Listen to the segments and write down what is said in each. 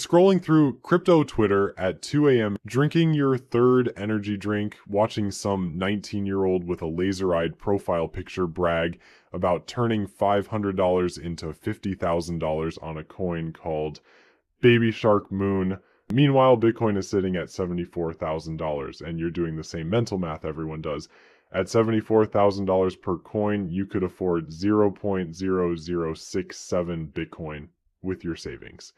scrolling through crypto Twitter at 2 a.m., drinking your third energy drink, watching some 19-year-old with a laser-eyed profile picture brag about turning $500 into $50,000 on a coin called Baby Shark Moon. Meanwhile, Bitcoin is sitting at $74,000, and you're doing the same mental math everyone does. At $74,000 per coin, you could afford 0.0067 Bitcoin with your savings.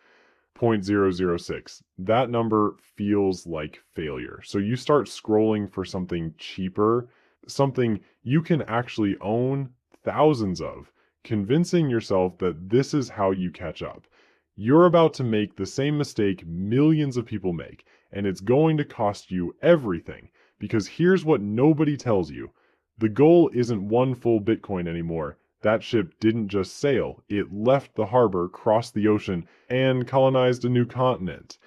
0.006. That number feels like failure. So you start scrolling for something cheaper, something you can actually own thousands of, convincing yourself that this is how you catch up. You're about to make the same mistake millions of people make, and it's going to cost you everything. Because here's what nobody tells you. The goal isn't one full Bitcoin anymore. That ship didn't just sail, it left the harbor, crossed the ocean, and colonized a new continent.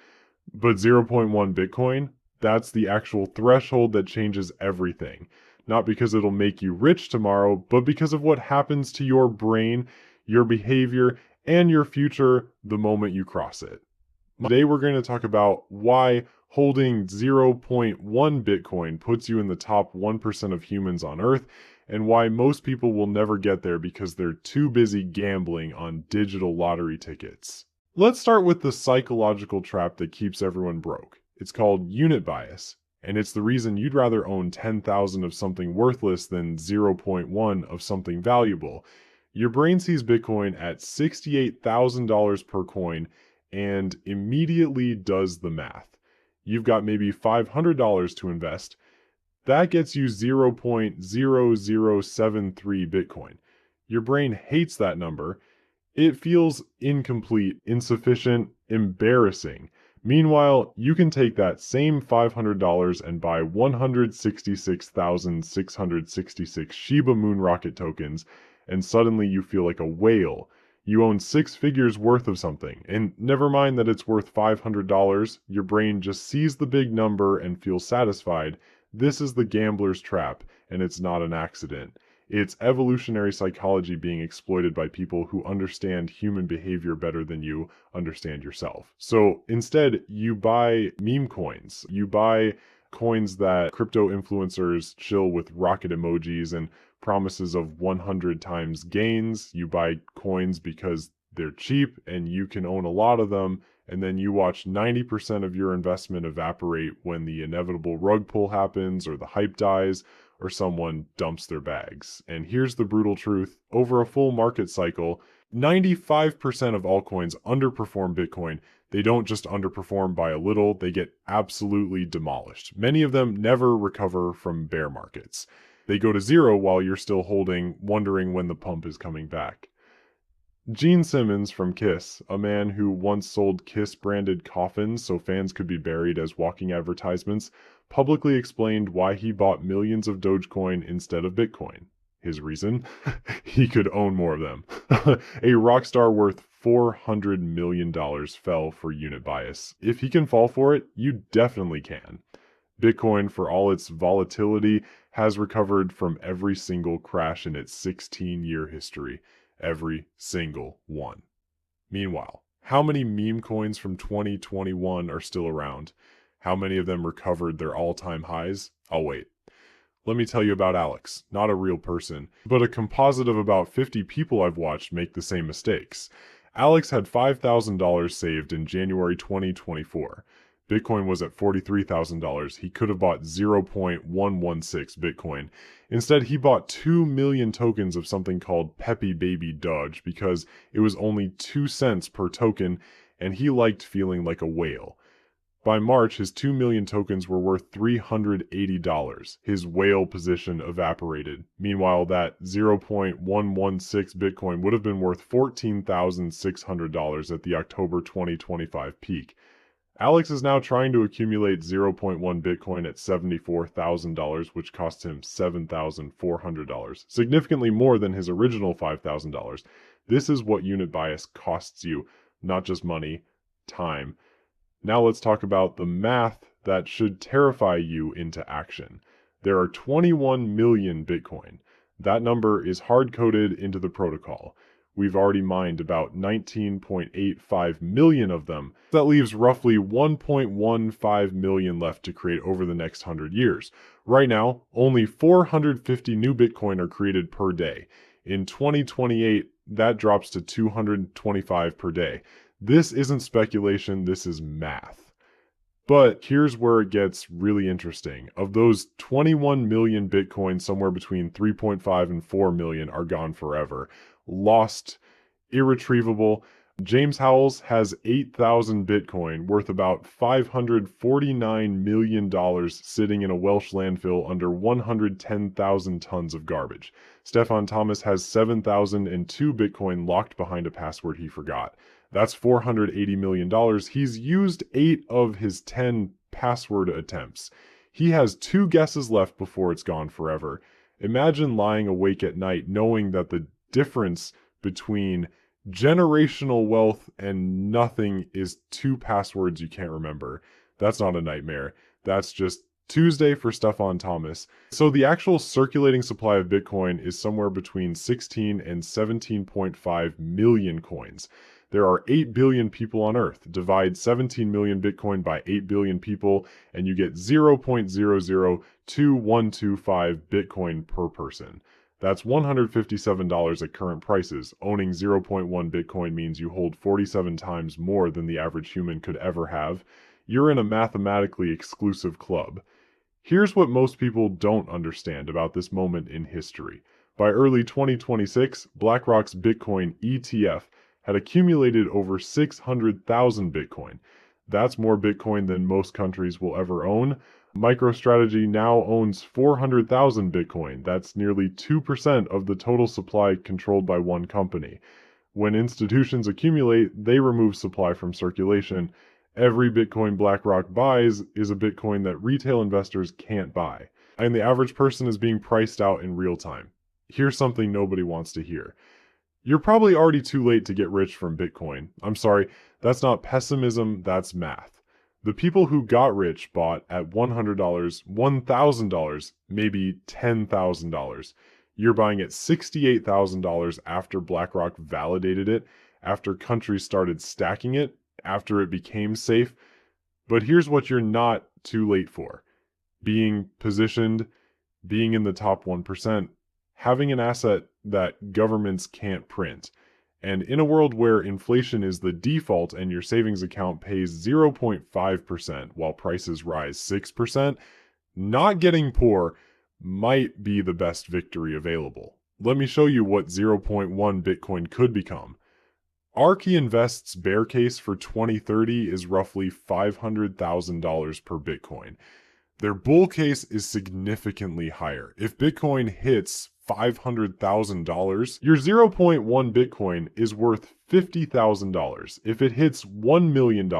But 0.1 Bitcoin, that's the actual threshold that changes everything. Not because it'll make you rich tomorrow, but because of what happens to your brain, your behavior, and your future the moment you cross it. Today we're going to talk about why holding 0.1 Bitcoin puts you in the top 1% of humans on Earth, and why most people will never get there because they're too busy gambling on digital lottery tickets. Let's start with the psychological trap that keeps everyone broke. It's called unit bias, and it's the reason you'd rather own 10,000 of something worthless than 0.1 of something valuable. Your brain sees Bitcoin at $68,000 per coin and immediately does the math. You've got maybe $500 to invest. That gets you 0.0073 Bitcoin. Your brain hates that number. It feels incomplete, insufficient, embarrassing. Meanwhile, you can take that same $500 and buy 166,666 Shiba Moon rocket tokens, and suddenly you feel like a whale. You own 6 figures worth of something, and never mind that it's worth $500, your brain just sees the big number and feels satisfied. This is the gambler's trap, and it's not an accident. It's evolutionary psychology being exploited by people who understand human behavior better than you understand yourself. So instead, you buy meme coins. You buy coins that crypto influencers chill with rocket emojis and promises of 100 times gains. You buy coins because they're cheap and you can own a lot of them, and then you watch 90% of your investment evaporate when the inevitable rug pull happens or the hype dies or someone dumps their bags. And here's the brutal truth. Over a full market cycle, 95% of altcoins underperform Bitcoin. They don't just underperform by a little, they get absolutely demolished. Many of them never recover from bear markets. They go to zero while you're still holding, wondering when the pump is coming back. Gene Simmons from Kiss, a man who once sold Kiss-branded coffins so fans could be buried as walking advertisements, publicly explained why he bought millions of Dogecoin instead of Bitcoin. His reason? He could own more of them. A rock star worth $400 million fell for unit bias. If he can fall for it, you definitely can. Bitcoin, for all its volatility, has recovered from every single crash in its 16-year history. Every single one. Meanwhile, how many meme coins from 2021 are still around? How many of them recovered their all-time highs? I'll wait. Let me tell you about Alex, not a real person, but a composite of about 50 people I've watched make the same mistakes. Alex had $5,000 saved in January 2024. Bitcoin was at $43,000. He could have bought 0.116 Bitcoin. Instead, he bought 2 million tokens of something called Peppy Baby Doge because it was only 2 cents per token, and he liked feeling like a whale. By March, his 2 million tokens were worth $380. His whale position evaporated. Meanwhile, that 0.116 Bitcoin would have been worth $14,600 at the October 2025 peak. Alex is now trying to accumulate 0.1 Bitcoin at $74,000, which cost him $7,400, significantly more than his original $5,000. This is what unit bias costs you, not just money, time. Now let's talk about the math that should terrify you into action. There are 21 million Bitcoin. That number is hard-coded into the protocol. We've already mined about 19.85 million of them. That leaves roughly 1.15 million left to create over the next 100 years. Right now, only 450 new Bitcoin are created per day. In 2028, that drops to 225 per day. This isn't speculation, this is math. But here's where it gets really interesting. Of those 21 million Bitcoin, somewhere between 3.5 and 4 million are gone forever. Lost, irretrievable. James Howells has 8,000 Bitcoin worth about $549 million sitting in a Welsh landfill under 110,000 tons of garbage. Stefan Thomas has 7,002 Bitcoin locked behind a password he forgot. That's $480 million. He's used 8 of his 10 password attempts. He has 2 guesses left before it's gone forever. Imagine lying awake at night knowing that the difference between generational wealth and nothing is 2 passwords you can't remember. That's not a nightmare. That's just Tuesday for Stefan Thomas. So the actual circulating supply of Bitcoin is somewhere between 16 and 17.5 million coins. There are 8 billion people on Earth. Divide 17 million Bitcoin by 8 billion people, and you get 0.002125 Bitcoin per person. That's $157 at current prices. Owning 0.1 Bitcoin means you hold 47 times more than the average human could ever have. You're in a mathematically exclusive club. Here's what most people don't understand about this moment in history. By early 2026, BlackRock's Bitcoin ETF had accumulated over 600,000 Bitcoin. That's more Bitcoin than most countries will ever own. MicroStrategy now owns 400,000 Bitcoin. That's nearly 2% of the total supply controlled by one company. When institutions accumulate, they remove supply from circulation. Every Bitcoin BlackRock buys is a Bitcoin that retail investors can't buy. And the average person is being priced out in real time. Here's something nobody wants to hear. You're probably already too late to get rich from Bitcoin. I'm sorry, that's not pessimism, that's math. The people who got rich bought at $100, $1,000, maybe $10,000. You're buying at $68,000 after BlackRock validated it, after countries started stacking it, after it became safe. But here's what you're not too late for. Being positioned, being in the top 1%, having an asset that governments can't print. And in a world where inflation is the default and your savings account pays 0.5% while prices rise 6%, not getting poor might be the best victory available. Let me show you what 0.1 Bitcoin could become. ARK Invest's bear case for 2030 is roughly $500,000 per Bitcoin. Their bull case is significantly higher. If Bitcoin hits $500,000, your 0.1 Bitcoin is worth $50,000. If it hits $1 million,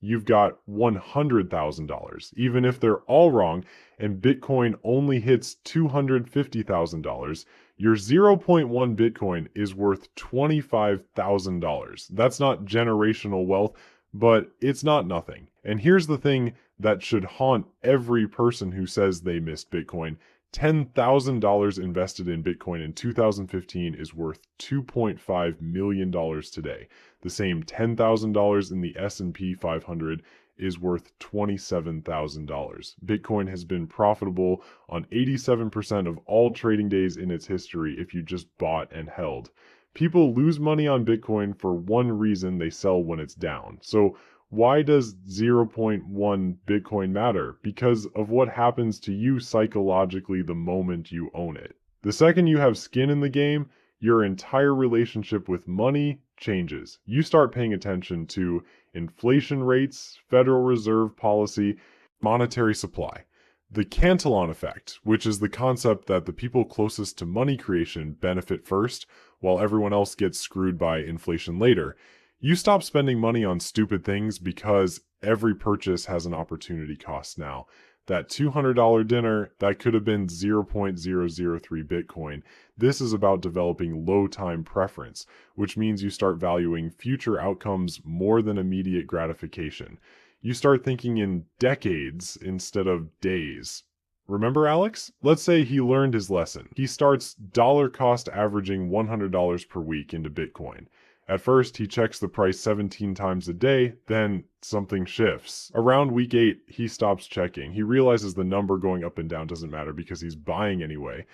you've got $100,000. Even if they're all wrong and Bitcoin only hits $250,000, your 0.1 Bitcoin is worth $25,000. That's not generational wealth, but it's not nothing. And here's the thing that should haunt every person who says they missed Bitcoin. $10,000 invested in Bitcoin in 2015 is worth $2.5 million today. The same $10,000 in the S&P 500 is worth $27,000. Bitcoin has been profitable on 87% of all trading days in its history if you just bought and held. People lose money on Bitcoin for one reason: they sell when it's down. So why does 0.1 Bitcoin matter? Because of what happens to you psychologically the moment you own it. The second you have skin in the game, your entire relationship with money changes. You start paying attention to inflation rates, Federal Reserve policy, monetary supply. The Cantillon effect, which is the concept that the people closest to money creation benefit first, while everyone else gets screwed by inflation later. You stop spending money on stupid things because every purchase has an opportunity cost now. That $200 dinner, that could have been 0.003 Bitcoin. This is about developing low time preference, which means you start valuing future outcomes more than immediate gratification. You start thinking in decades instead of days. Remember Alex? Let's say he learned his lesson. He starts dollar cost averaging $100 per week into Bitcoin. At first, he checks the price 17 times a day, then something shifts. Around week 8, he stops checking. He realizes the number going up and down doesn't matter because he's buying anyway.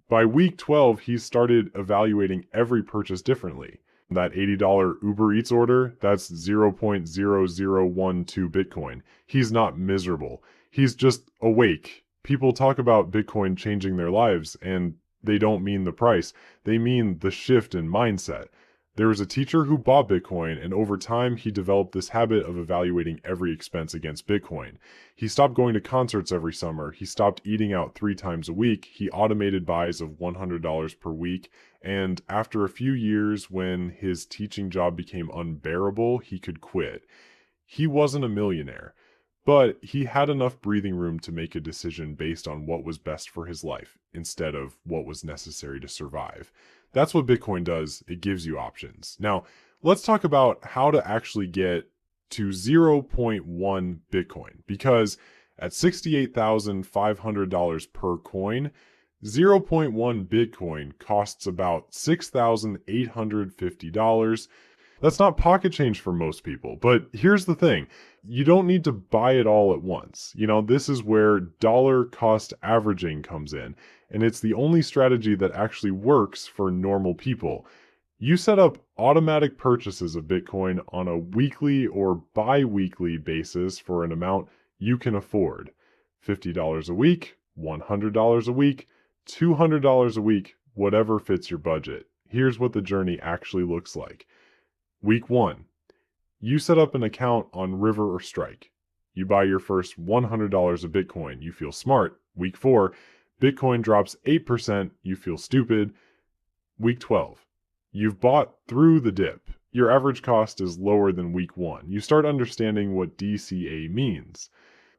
By week 12, he's started evaluating every purchase differently. That $80 Uber Eats order, that's 0.0012 Bitcoin. He's not miserable. He's just awake. People talk about Bitcoin changing their lives, and they don't mean the price. They mean the shift in mindset. There was a teacher who bought Bitcoin, and over time, he developed this habit of evaluating every expense against Bitcoin. He stopped going to concerts every summer. He stopped eating out 3 times a week. He automated buys of $100 per week. And after a few years, when his teaching job became unbearable, he could quit. He wasn't a millionaire, but he had enough breathing room to make a decision based on what was best for his life instead of what was necessary to survive. That's what Bitcoin does. It gives you options. Now, let's talk about how to actually get to 0.1 Bitcoin, because at $68,500 per coin, 0.1 Bitcoin costs about $6,850. That's not pocket change for most people, but here's the thing. You don't need to buy it all at once. This is where dollar cost averaging comes in, and it's the only strategy that actually works for normal people. You set up automatic purchases of Bitcoin on a weekly or bi-weekly basis for an amount you can afford. $50 a week, $100 a week, $200 a week, whatever fits your budget. Here's what the journey actually looks like. Week 1, you set up an account on River or Strike. You buy your first $100 of Bitcoin. You feel smart. Week 4, Bitcoin drops 8%. You feel stupid. Week 12, you've bought through the dip. Your average cost is lower than week 1. You start understanding what DCA means.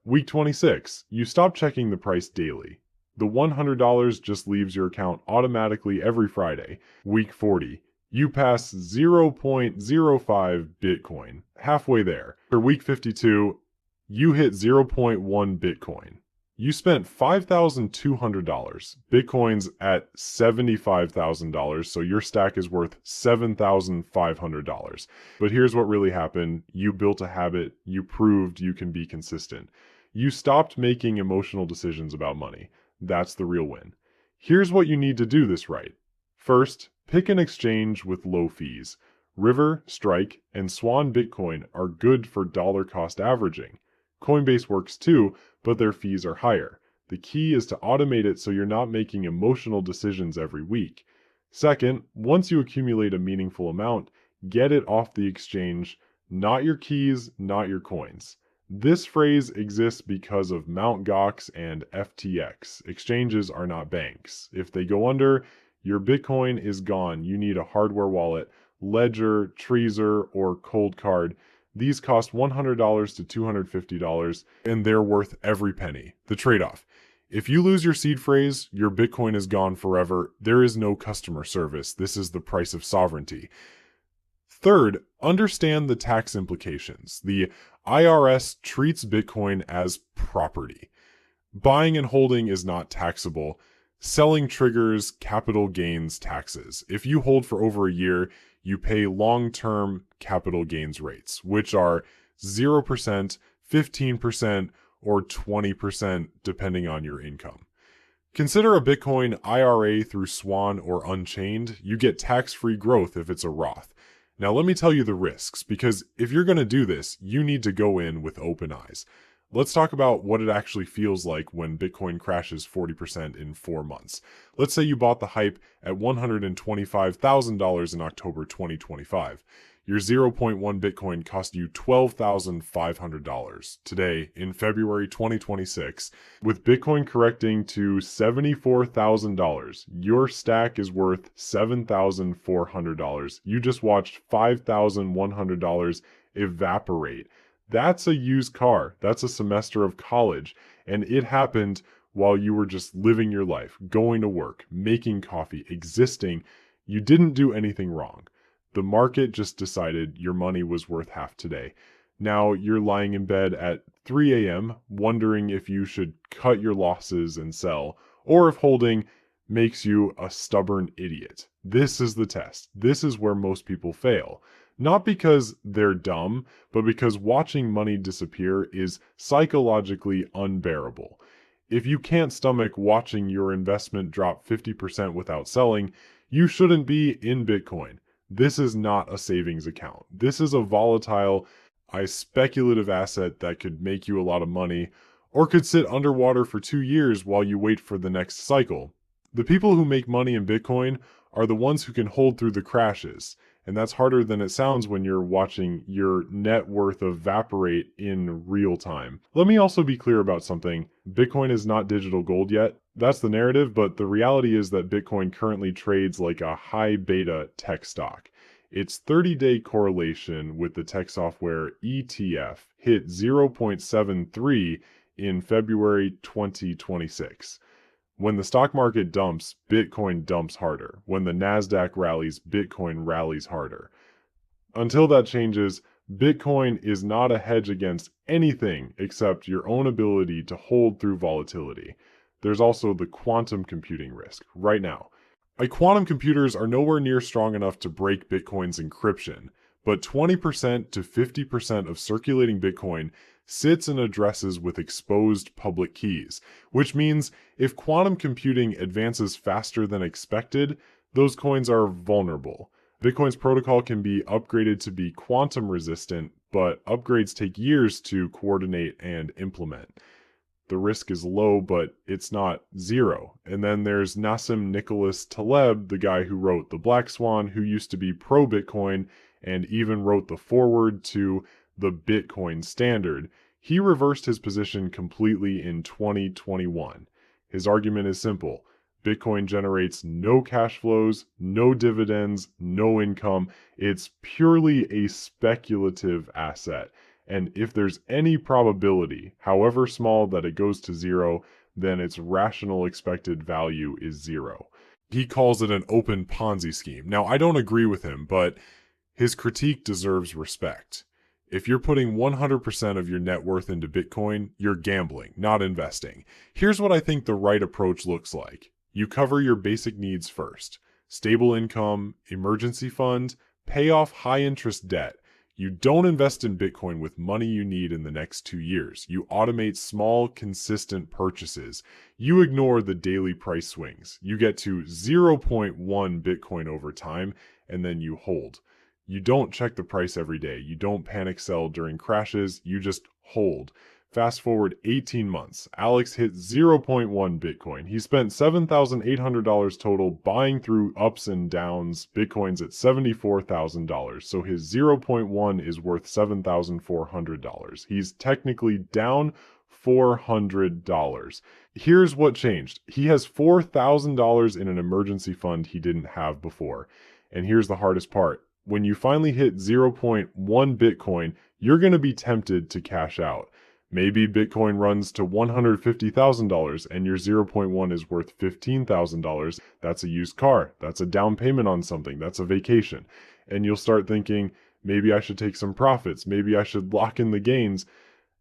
Week 26, you stop checking the price daily. The $100 just leaves your account automatically every Friday. Week 40, you pass 0.05 Bitcoin, halfway there. For week 52, you hit 0.1 Bitcoin. You spent $5,200. Bitcoin's at $75,000, so your stack is worth $7,500. But here's what really happened. You built a habit. You proved you can be consistent. You stopped making emotional decisions about money. That's the real win. Here's what you need to do this right. First, pick an exchange with low fees. River, Strike, and Swan Bitcoin are good for dollar cost averaging. Coinbase works too, but their fees are higher. The key is to automate it so you're not making emotional decisions every week. Second, once you accumulate a meaningful amount, get it off the exchange, not your keys, not your coins. This phrase exists because of Mt. Gox and FTX. Exchanges are not banks. If they go under, your Bitcoin is gone. You need a hardware wallet, Ledger, Trezor, or Cold Card. These cost $100 to $250, and they're worth every penny. The trade-off. If you lose your seed phrase, your Bitcoin is gone forever. There is no customer service. This is the price of sovereignty. Third, understand the tax implications. The IRS treats Bitcoin as property. Buying and holding is not taxable. Selling triggers capital gains taxes. If you hold for over a year, you pay long-term capital gains rates, which are 0%, 15%, or 20% depending on your income. Consider a Bitcoin IRA through Swan or Unchained. You get tax-free growth if it's a Roth. Now let me tell you the risks, because if you're going to do this, you need to go in with open eyes. Let's talk about what it actually feels like when Bitcoin crashes 40% in 4 months. Let's say you bought the hype at $125,000 in October 2025. Your 0.1 Bitcoin cost you $12,500 today in February 2026. With Bitcoin correcting to $74,000, your stack is worth $7,400. You just watched $5,100 evaporate. That's a used car. That's a semester of college. And it happened while you were just living your life, going to work, making coffee, existing. You didn't do anything wrong. The market just decided your money was worth half today. Now you're lying in bed at 3 a.m. wondering if you should cut your losses and sell, or if holding makes you a stubborn idiot. This is the test. This is where most people fail. Not because they're dumb, but because watching money disappear is psychologically unbearable. If you can't stomach watching your investment drop 50% without selling, you shouldn't be in Bitcoin. This is not a savings account. This is a volatile, speculative asset that could make you a lot of money or could sit underwater for 2 years while you wait for the next cycle. The people who make money in Bitcoin are the ones who can hold through the crashes. And that's harder than it sounds when you're watching your net worth evaporate in real time. Let me also be clear about something. Bitcoin is not digital gold yet. That's the narrative, but the reality is that Bitcoin currently trades like a high beta tech stock. Its 30-day correlation with the tech software ETF hit 0.73 in February 2026. When the stock market dumps, Bitcoin dumps harder. When the Nasdaq rallies, Bitcoin rallies harder. Until that changes, Bitcoin is not a hedge against anything except your own ability to hold through volatility. There's also the quantum computing risk right now. Quantum computers are nowhere near strong enough to break Bitcoin's encryption, but 20% to 50% of circulating Bitcoin sits in addresses with exposed public keys, which means if quantum computing advances faster than expected, those coins are vulnerable. Bitcoin's protocol can be upgraded to be quantum resistant, but upgrades take years to coordinate and implement. The risk is low, but it's not zero. And then there's Nassim Nicholas Taleb, the guy who wrote The Black Swan, who used to be pro-Bitcoin and even wrote the foreword to the Bitcoin Standard. He reversed his position completely in 2021. His argument is simple. Bitcoin generates no cash flows, no dividends, no income. It's purely a speculative asset. And if there's any probability, however small, that it goes to zero, then its rational expected value is zero. He calls it an open Ponzi scheme. Now, I don't agree with him, but his critique deserves respect. If you're putting 100% of your net worth into Bitcoin, you're gambling, not investing. Here's what I think the right approach looks like. You cover your basic needs first. Stable income, emergency fund, pay off high-interest debt. You don't invest in Bitcoin with money you need in the next 2 years. You automate small, consistent purchases. You ignore the daily price swings. You get to 0.1 Bitcoin over time, and then you hold. You don't check the price every day. You don't panic sell during crashes. You just hold. Fast forward 18 months. Alex hit 0.1 Bitcoin. He spent $7,800 total buying through ups and downs. Bitcoin's at $74,000. So his 0.1 is worth $7,400. He's technically down $400. Here's what changed. He has $4,000 in an emergency fund he didn't have before. And here's the hardest part. When you finally hit 0.1 Bitcoin, you're going to be tempted to cash out. Maybe Bitcoin runs to $150,000 and your 0.1 is worth $15,000. That's a used car. That's a down payment on something. That's a vacation. And you'll start thinking, maybe I should take some profits. Maybe I should lock in the gains.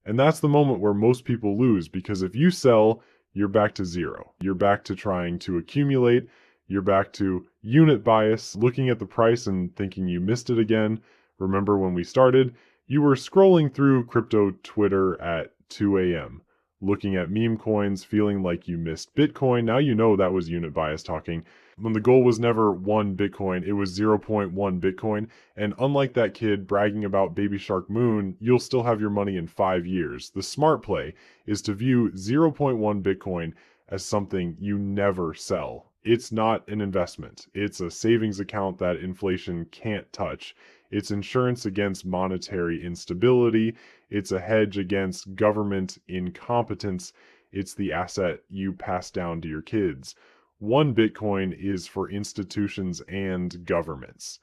And that's the moment where most people lose, because if you sell, you're back to zero. You're back to trying to accumulate. You're back to unit bias, looking at the price and thinking you missed it again. Remember when we started? You were scrolling through crypto Twitter at 2 a.m., looking at meme coins, feeling like you missed Bitcoin. Now you know that was unit bias talking. When the goal was never 1 Bitcoin, it was 0.1 Bitcoin. And unlike that kid bragging about Baby Shark Moon, you'll still have your money in 5 years. The smart play is to view 0.1 Bitcoin as something you never sell. It's not an investment. It's a savings account that inflation can't touch. It's insurance against monetary instability. It's a hedge against government incompetence. It's the asset you pass down to your kids. 1 Bitcoin is for institutions and governments.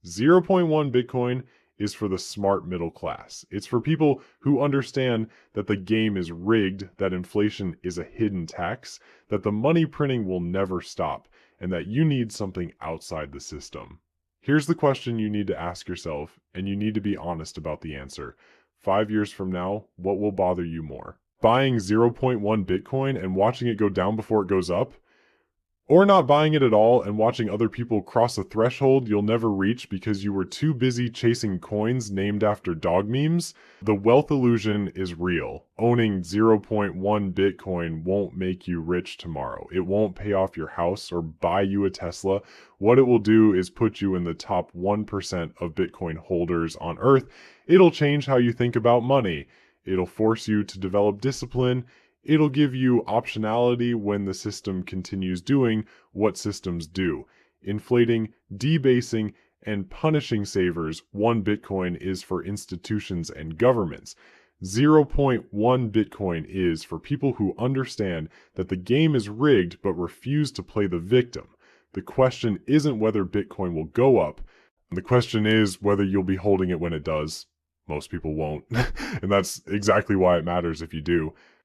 0.1 Bitcoin is for the smart middle class. It's for people who understand that the game is rigged, that inflation is a hidden tax, that the money printing will never stop, and that you need something outside the system. Here's the question you need to ask yourself, and you need to be honest about the answer. 5 years from now, what will bother you more? Buying zero point 0.1 Bitcoin and watching it go down before it goes up, or not buying it at all and watching other people cross a threshold you'll never reach because you were too busy chasing coins named after dog memes. The wealth illusion is real. Owning zero point 0.1 Bitcoin won't make you rich tomorrow. It won't pay off your house or buy you a Tesla. What it will do is put you in the top 1% of Bitcoin holders on Earth. It'll change how you think about money. It'll force you to develop discipline. It'll give you optionality when the system continues doing what systems do. Inflating, debasing, and punishing savers, 1 Bitcoin is for institutions and governments. Zero point 0.1 Bitcoin is for people who understand that the game is rigged but refuse to play the victim. The question isn't whether Bitcoin will go up. The question is whether you'll be holding it when it does. Most people won't. And that's exactly why it matters if you do.